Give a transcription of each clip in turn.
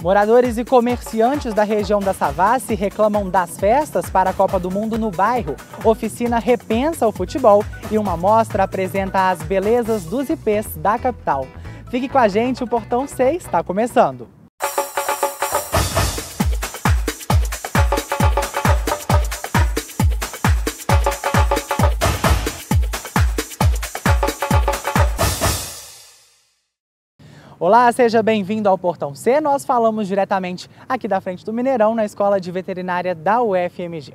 Moradores e comerciantes da região da Savassi reclamam das festas para a Copa do Mundo no bairro. Oficina repensa o futebol e uma mostra apresenta as belezas dos ipês da capital. Fique com a gente, o Portão 6 está começando. Olá, seja bem-vindo ao Portão C. Nós falamos diretamente aqui da frente do Mineirão, na Escola de Veterinária da UFMG.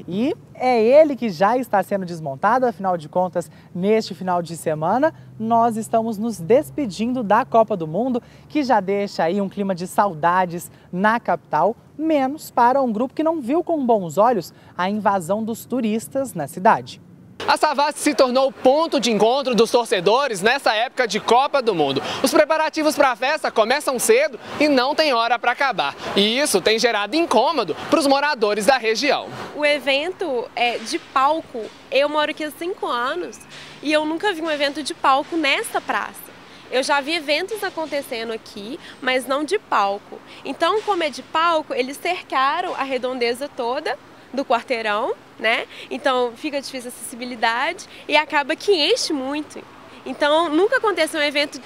E é ele que já está sendo desmontado, afinal de contas, neste final de semana, nós estamos nos despedindo da Copa do Mundo, que já deixa aí um clima de saudades na capital, menos para um grupo que não viu com bons olhos a invasão dos turistas na cidade. A Savassi se tornou o ponto de encontro dos torcedores nessa época de Copa do Mundo. Os preparativos para a festa começam cedo e não tem hora para acabar. E isso tem gerado incômodo para os moradores da região. O evento é de palco. Eu moro aqui há 5 anos e eu nunca vi um evento de palco nessa praça. Eu já vi eventos acontecendo aqui, mas não de palco. Então, como é de palco, eles cercaram a redondeza toda do quarteirão, né? Então fica difícil a acessibilidade e acaba que enche muito. Então nunca aconteceu um evento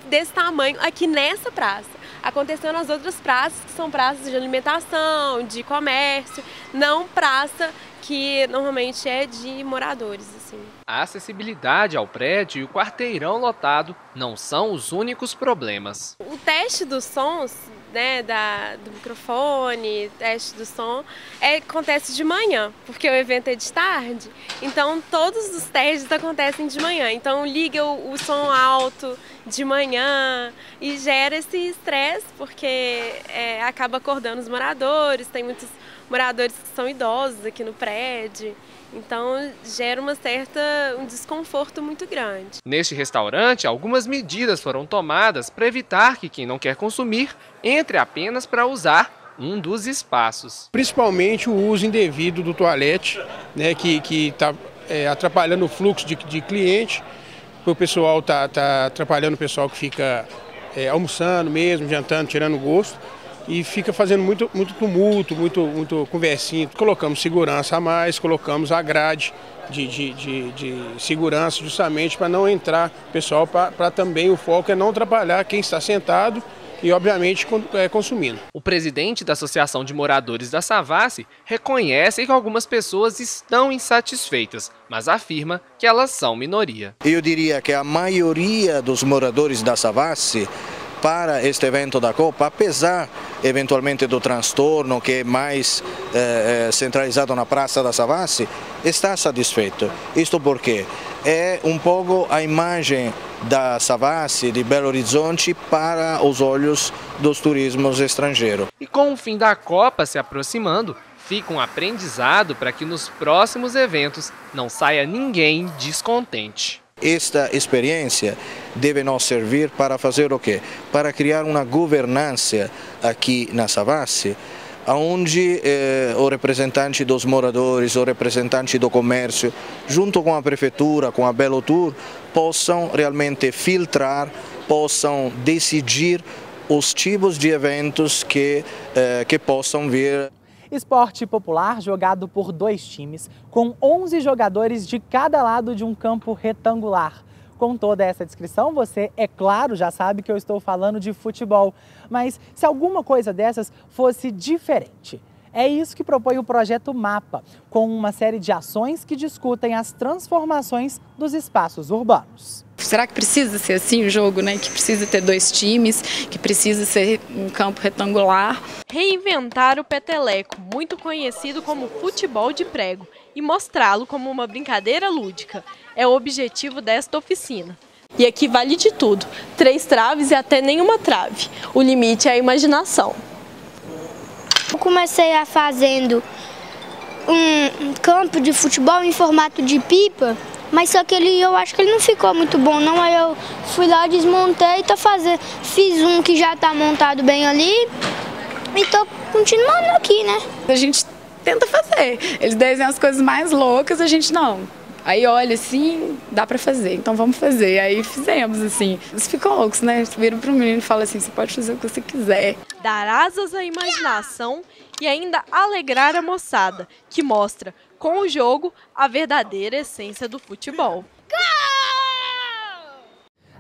desse tamanho aqui nessa praça. Aconteceu nas outras praças, que são praças de alimentação, de comércio, não praça que normalmente é de moradores, assim. A acessibilidade ao prédio e o quarteirão lotado não são os únicos problemas. O teste dos sons, né, do microfone, teste do som, acontece de manhã, porque o evento é de tarde, então todos os testes acontecem de manhã. Então liga o som alto de manhã e gera esse estresse, porque acaba acordando os moradores, tem muitos moradores que são idosos aqui no prédio. Então gera um desconforto muito grande. Neste restaurante, algumas medidas foram tomadas para evitar que quem não quer consumir entre apenas para usar um dos espaços. Principalmente o uso indevido do toalete, né, que está atrapalhando o fluxo de cliente. O pessoal está atrapalhando o pessoal que fica almoçando mesmo, jantando, tirando gosto. E fica fazendo muito tumulto, muito conversinha. Colocamos segurança a mais, colocamos a grade de segurança justamente para não entrar pessoal, para também o foco é não atrapalhar quem está sentado e obviamente consumindo. O presidente da Associação de Moradores da Savassi reconhece que algumas pessoas estão insatisfeitas, mas afirma que elas são minoria. Eu diria que a maioria dos moradores da Savassi para este evento da Copa, apesar eventualmente do transtorno que é mais centralizado na Praça da Savassi, está satisfeito. Isto porque é um pouco a imagem da Savassi, de Belo Horizonte, para os olhos dos turismos estrangeiros. E com o fim da Copa se aproximando, fica um aprendizado para que nos próximos eventos não saia ninguém descontente. Esta experiência deve nos servir para fazer o quê? Para criar uma governança aqui na Savassi, onde o representante dos moradores, o representante do comércio, junto com a prefeitura, com a Belotur, possam realmente filtrar, possam decidir os tipos de eventos que possam vir. Esporte popular jogado por 2 times, com 11 jogadores de cada lado de um campo retangular. Com toda essa descrição, você, é claro, já sabe que eu estou falando de futebol. Mas se alguma coisa dessas fosse diferente? É isso que propõe o projeto MAPA, com uma série de ações que discutem as transformações dos espaços urbanos. Será que precisa ser assim o jogo, né? Que precisa ter 2 times, que precisa ser um campo retangular? Reinventar o peteleco, muito conhecido como futebol de prego, e mostrá-lo como uma brincadeira lúdica. É o objetivo desta oficina. E aqui vale de tudo, 3 traves e até nenhuma trave. O limite é a imaginação. Eu comecei fazendo um campo de futebol em formato de pipa, mas só que eu acho que ele não ficou muito bom não, aí eu fui lá, desmontei e fiz um que já está montado bem ali e estou continuando aqui, né? A gente tenta fazer, eles desenham as coisas mais loucas, a gente não. Aí olha assim, dá para fazer, então vamos fazer. Aí fizemos assim. Eles ficam loucos, né? Viram pro menino e falam assim, você pode fazer o que você quiser. Dar asas à imaginação e ainda alegrar a moçada, que mostra, com o jogo, a verdadeira essência do futebol.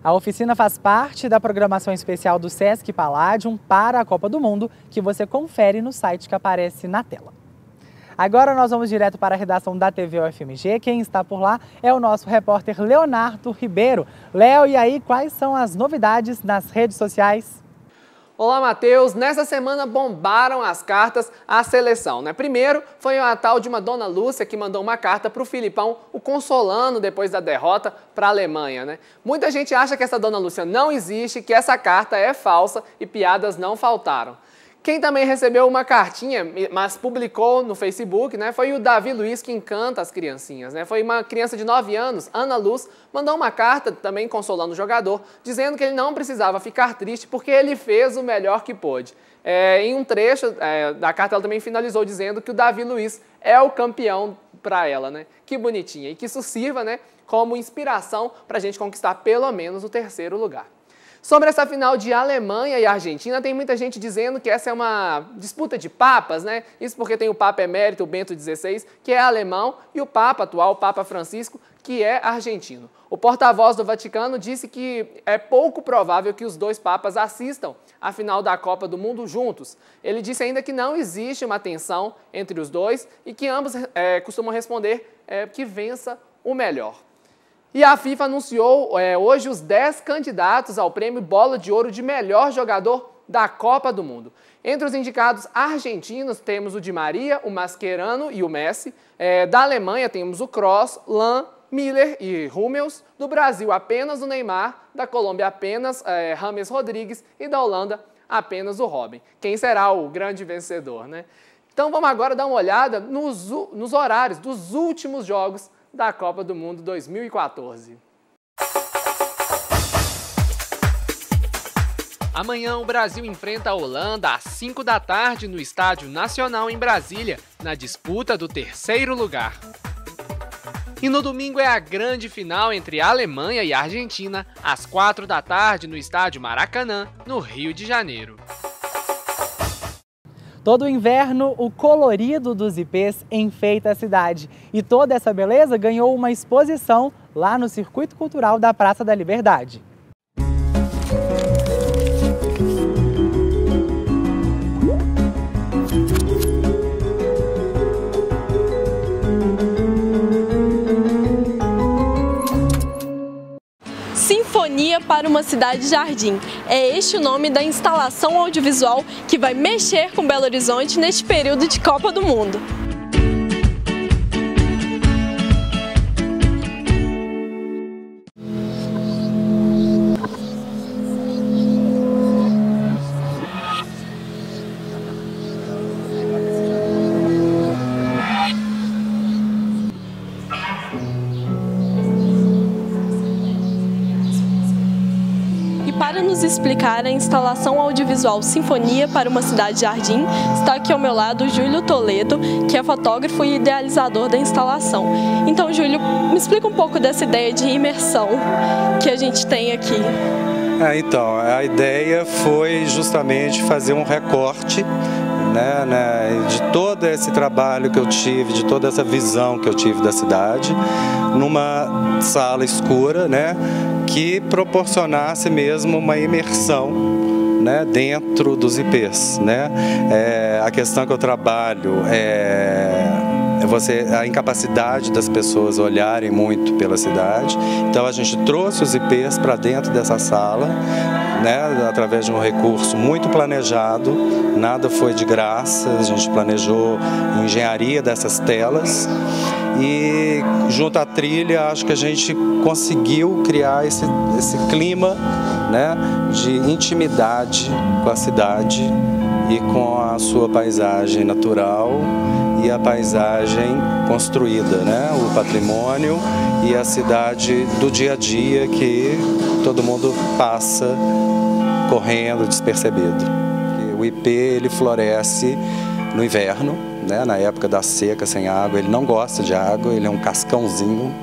A oficina faz parte da programação especial do Sesc Palladium para a Copa do Mundo, que você confere no site que aparece na tela. Agora nós vamos direto para a redação da TV UFMG. Quem está por lá é o nosso repórter Leonardo Ribeiro. Léo, e aí, quais são as novidades nas redes sociais? Olá, Matheus. Nessa semana bombaram as cartas à seleção, né? Primeiro foi a tal de uma Dona Lúcia que mandou uma carta para o Filipão, o consolando depois da derrota para a Alemanha, né? Muita gente acha que essa Dona Lúcia não existe, que essa carta é falsa e piadas não faltaram. Quem também recebeu uma cartinha, mas publicou no Facebook, né, foi o Davi Luiz, que encanta as criancinhas, né? Foi uma criança de 9 anos, Ana Luz, mandou uma carta também consolando o jogador, dizendo que ele não precisava ficar triste porque ele fez o melhor que pôde. Em um trecho da carta ela também finalizou dizendo que o Davi Luiz é o campeão para ela, né? Que bonitinha. E que isso sirva, né, como inspiração para a gente conquistar pelo menos o 3º lugar. Sobre essa final de Alemanha e Argentina, tem muita gente dizendo que essa é uma disputa de papas, né? Isso porque tem o Papa Emérito, o Bento XVI, que é alemão, e o Papa atual, o Papa Francisco, que é argentino. O porta-voz do Vaticano disse que é pouco provável que os dois papas assistam à final da Copa do Mundo juntos. Ele disse ainda que não existe uma tensão entre os dois e que ambos costumam responder que vença o melhor. E a FIFA anunciou hoje os 10 candidatos ao prêmio Bola de Ouro de melhor jogador da Copa do Mundo. Entre os indicados argentinos temos o Di Maria, o Mascherano e o Messi. Da Alemanha temos o Kroos, Lahm, Miller e Hummels. Do Brasil apenas o Neymar, da Colômbia apenas James Rodrigues e da Holanda apenas o Robin. Quem será o grande vencedor, né? Então vamos agora dar uma olhada nos horários dos últimos jogos da Copa do Mundo 2014. Amanhã o Brasil enfrenta a Holanda às 5 da tarde no Estádio Nacional em Brasília, na disputa do 3º lugar. E no domingo é a grande final entre a Alemanha e a Argentina, às 4 da tarde no Estádio Maracanã, no Rio de Janeiro. Todo inverno, o colorido dos ipês enfeita a cidade. E toda essa beleza ganhou uma exposição lá no Circuito Cultural da Praça da Liberdade. Sinfonia para uma cidade-jardim. É este o nome da instalação audiovisual que vai mexer com Belo Horizonte neste período de Copa do Mundo. Para nos explicar a instalação audiovisual Sinfonia para uma cidade-jardim, está aqui ao meu lado o Júlio Toledo, que é fotógrafo e idealizador da instalação. Então, Júlio, me explica um pouco dessa ideia de imersão que a gente tem aqui. Então, a ideia foi justamente fazer um recorte de todo esse trabalho que eu tive, de toda essa visão que eu tive da cidade, numa sala escura, que proporcionasse mesmo uma imersão, dentro dos ipês. A questão que eu trabalho a incapacidade das pessoas olharem muito pela cidade. Então a gente trouxe os ipês para dentro dessa sala, através de um recurso muito planejado, nada foi de graça, a gente planejou a engenharia dessas telas e junto à trilha acho que a gente conseguiu criar esse clima de intimidade com a cidade e com a sua paisagem natural e a paisagem construída, o patrimônio e a cidade do dia a dia que todo mundo passa correndo despercebido. O ipê ele floresce no inverno, né, na época da seca, sem água. Ele não gosta de água, ele é um cascãozinho.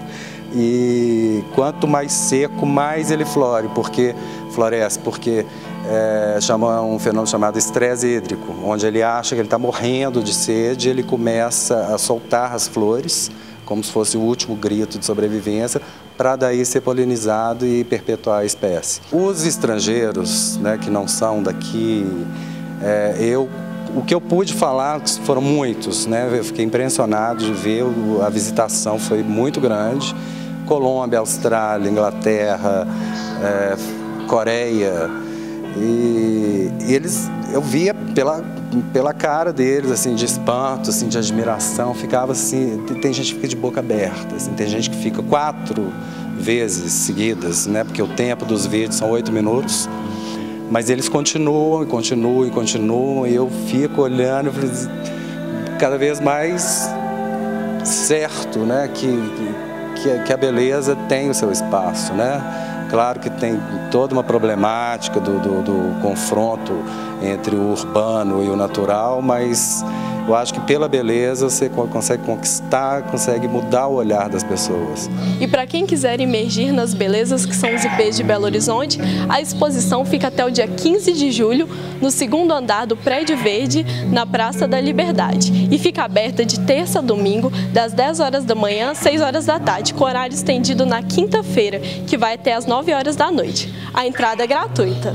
E quanto mais seco, mais ele floresce, porque chama um fenômeno chamado estresse hídrico, onde ele acha que ele está morrendo de sede, ele começa a soltar as flores, como se fosse o último grito de sobrevivência, para daí ser polinizado e perpetuar a espécie. Os estrangeiros, né, que não são daqui, o que eu pude falar foram muitos, né? Eu fiquei impressionado de ver, a visitação foi muito grande. Colômbia, Austrália, Inglaterra, Coreia, e eu via pela cara deles, assim, de espanto, assim, de admiração, ficava assim, tem gente que fica de boca aberta, assim, tem gente que fica 4 vezes seguidas, né, porque o tempo dos vídeos são 8 minutos, mas eles continuam, e eu fico olhando, cada vez mais certo, né, que a beleza tem o seu espaço, né? Claro que tem toda uma problemática do confronto entre o urbano e o natural, mas eu acho que pela beleza você consegue conquistar, consegue mudar o olhar das pessoas. E para quem quiser imergir nas belezas que são os ipês de Belo Horizonte, a exposição fica até o dia 15 de julho, no 2º andar do Prédio Verde, na Praça da Liberdade. E fica aberta de terça a domingo, das 10 horas da manhã às 6 horas da tarde, com horário estendido na quinta-feira, que vai até às 9 horas da noite. A entrada é gratuita.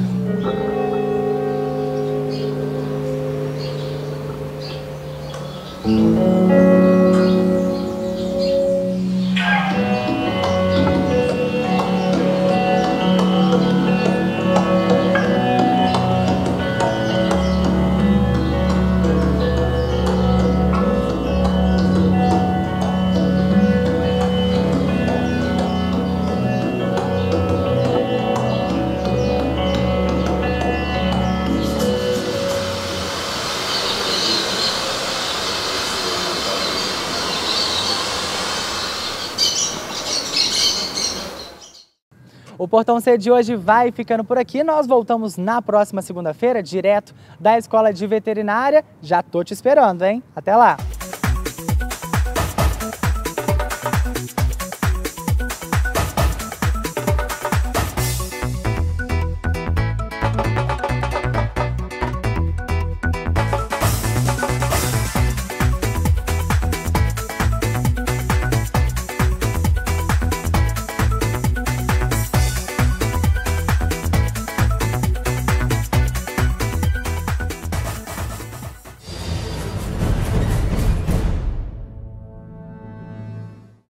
O Portão C de hoje vai ficando por aqui. Nós voltamos na próxima segunda-feira, direto da Escola de Veterinária. Já tô te esperando, hein? Até lá!